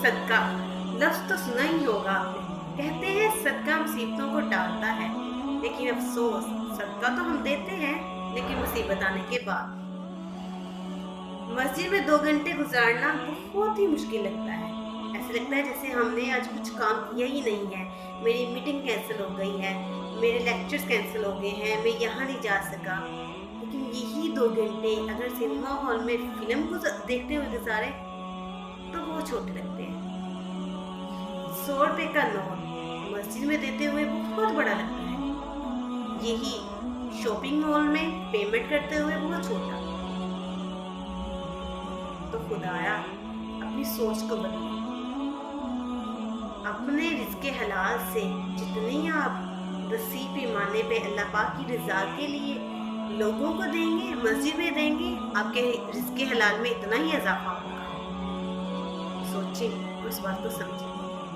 सदका लफ्ज तो सुना ही होगा आपने। कहते हैं सदका मुसीबतों को टालता है, लेकिन अफसोस सदका तो हम देते हैं लेकिन मुसीबत आने के बाद। मस्जिद में 2 घंटे गुजारना बहुत ही मुश्किल लगता है। ऐसे लगता है जैसे हमने आज कुछ काम किया ही नहीं है। मेरी मीटिंग कैंसिल हो गई है, मेरे लेक्चर्स कैंसिल हो गए हैं, मैं यहाँ नहीं जा सका। लेकिन यही 2 घंटे अगर सिनेमा हॉल में फिल्म को देखते हुए गुजारे तो वो छोटे लगते हैं। 100 रुपए का नोट मस्जिद में देते हुए बहुत बड़ा लगता है, यही शॉपिंग मॉल में पेमेंट करते हुए बहुत छोटा। तो खुदाया अपनी सोच को बदलो। अपने रिज़्क़े हलाल से जितनी आप नसीब पैमाने पे अल्लाह पाक की रज़ा के लिए लोगों को देंगे, मस्जिद में देंगे, आपके रिज़्क़े हलाल में इतना ही इजाफा होगा। सोचें, उस बात को समझें।